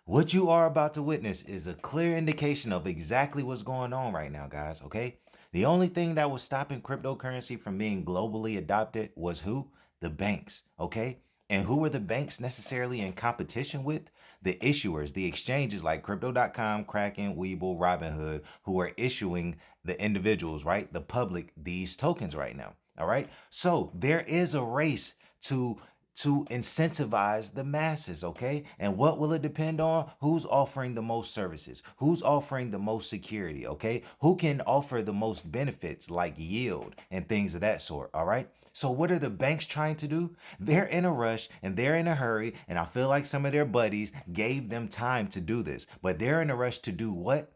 What you are about to witness is a clear indication of exactly what's going on right now, guys, okay? The only thing that was stopping cryptocurrency from being globally adopted was who? The banks, okay? And who are the banks necessarily in competition with? The issuers, the exchanges like crypto.com, Kraken, Webull, Robinhood, who are issuing the individuals, right? The public, these tokens right now. All right. So there is a race to incentivize the masses, okay? And what will it depend on? Who's offering the most services? Who's offering the most security, okay? Who can offer the most benefits like yield and things of that sort, all right? So what are the banks trying to do? They're in a rush and they're in a hurry, and I feel like some of their buddies gave them time to do this, but they're in a rush to do what?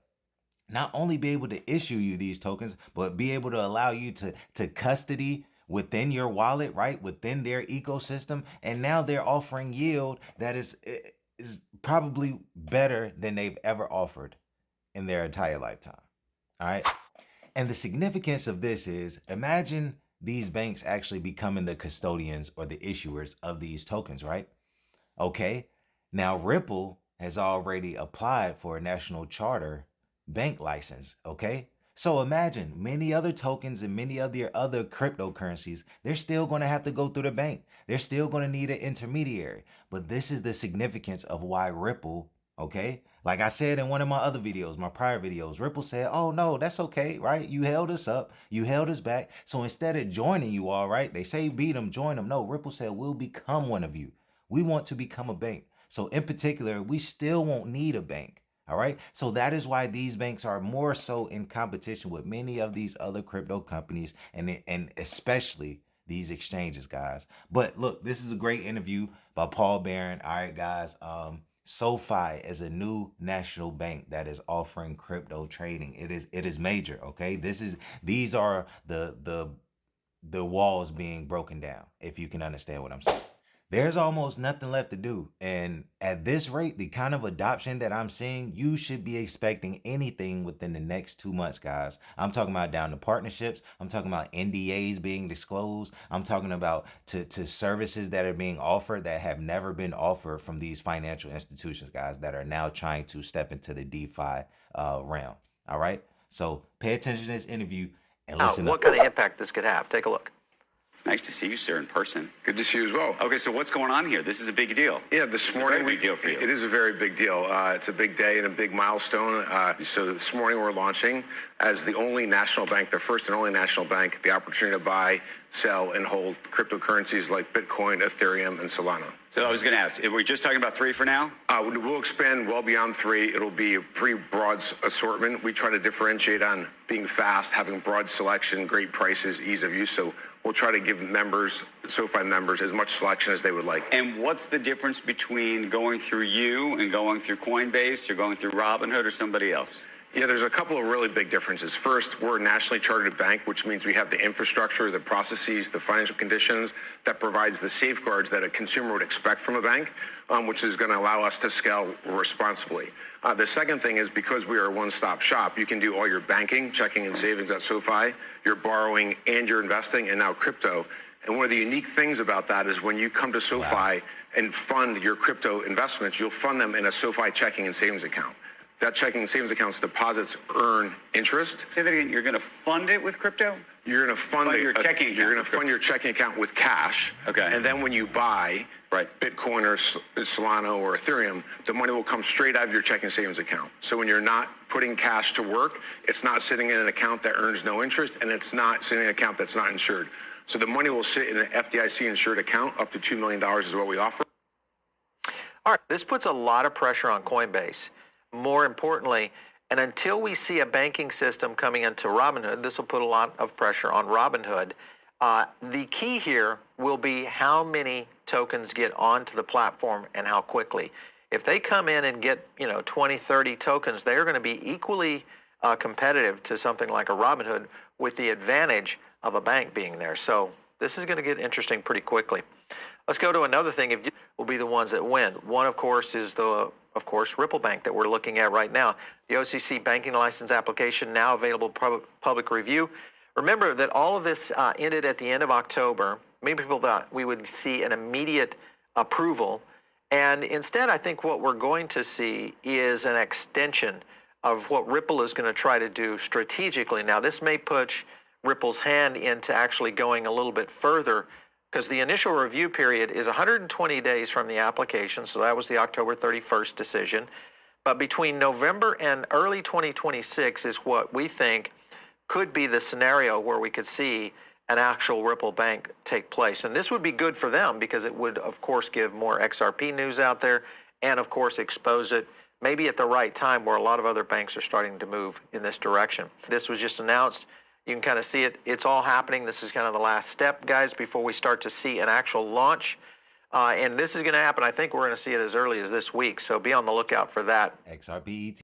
Not only be able to issue you these tokens, but be able to allow you to custody within your wallet, right? Within their ecosystem. And now they're offering yield that is probably better than they've ever offered in their entire lifetime. All right. And the significance of this is imagine these banks actually becoming the custodians or the issuers of these tokens, right? Okay. Now, Ripple has already applied for a national charter bank license. Okay. So imagine many other tokens and many other cryptocurrencies, they're still going to have to go through the bank. They're still going to need an intermediary. But this is the significance of why Ripple, okay? Like I said in one of my other videos, my prior videos, Ripple said, oh no, that's okay, right? You held us up, you held us back. So instead of joining you all, right? They say beat them, join them. No, Ripple said, we'll become one of you. We want to become a bank. So in particular, we still won't need a bank. All right. So that is why these banks are more so in competition with many of these other crypto companies and especially these exchanges, guys. But look, this is a great interview by Paul Barron. All right, guys. SoFi is a new national bank that is offering crypto trading. It is major. Okay. These are the walls being broken down, if you can understand what I'm saying. There's almost nothing left to do. And at this rate, the kind of adoption that I'm seeing, you should be expecting anything within the next 2 months, guys. I'm talking about down to partnerships. I'm talking about NDAs being disclosed. I'm talking about to services that are being offered that have never been offered from these financial institutions, guys, that are now trying to step into the DeFi realm. All right. So pay attention to this interview and listen what up. kind of impact this could have. Take a look. It's nice to see you, sir, in person. Good to see you as well. Okay, so what's going on here? This is a big deal. Yeah, this morning, a very big deal for you. It is a very big deal. It's a big day and a big milestone. So this morning we're launching as the only national bank, the first and only national bank, the opportunity to buy, sell, and hold cryptocurrencies like Bitcoin, Ethereum, and Solana. So I was going to ask, are we just talking about 3 for now? We'll expand well beyond 3. It'll be a pretty broad assortment. We try to differentiate on being fast, having broad selection, great prices, ease of use. So we'll try to give members, SoFi members, as much selection as they would like. And what's the difference between going through you and going through Coinbase or going through Robinhood or somebody else? Yeah, there's a couple of really big differences. First, we're a nationally chartered bank, which means we have the infrastructure, the processes, the financial conditions that provides the safeguards that a consumer would expect from a bank, which is going to allow us to scale responsibly. The second thing is because we are a one-stop shop, you can do all your banking, checking, and savings at SoFi, your borrowing, and your investing, and now crypto. And one of the unique things about that is when you come to SoFi and fund your crypto investments, you'll fund them in a SoFi checking and savings account. That checking and savings account's deposits earn interest. Say that again. You're going to fund it with crypto? You're going to fund your checking account. You're going to fund your checking account with cash. Okay. And then when you buy Bitcoin or Solana or Ethereum, the money will come straight out of your checking and savings account. So when you're not putting cash to work, it's not sitting in an account that earns no interest, and it's not sitting in an account that's not insured. So the money will sit in an FDIC insured account. Up to $2 million is what we offer. All right, this puts a lot of pressure on Coinbase. More importantly, and until we see a banking system coming into Robinhood, this will put a lot of pressure on Robinhood. The key here will be how many tokens get onto the platform and how quickly. If they come in and get 20, 30 tokens, they're going to be equally competitive to something like a Robinhood with the advantage of a bank being there. So this is going to get interesting pretty quickly. Let's go to another thing. If will be the ones that win. One, of course, is Ripple Bank that we're looking at right now. The OCC banking license application now available public review. Remember that all of this ended at the end of October. Many people thought we would see an immediate approval, And instead, I think what we're going to see is an extension of what Ripple is going to try to do strategically. Now, this may push Ripple's hand into actually going a little bit further, because the initial review period is 120 days from the application. So that was the October 31st decision. But between November and early 2026 is what we think could be the scenario where we could see an actual Ripple bank take place. And this would be good for them because it would, of course, give more XRP news out there and, of course, expose it maybe at the right time where a lot of other banks are starting to move in this direction. This was just announced. You can kind of see it. It's all happening. This is kind of the last step, guys, before we start to see an actual launch. And this is going to happen. I think we're going to see it as early as this week. So be on the lookout for that. XRP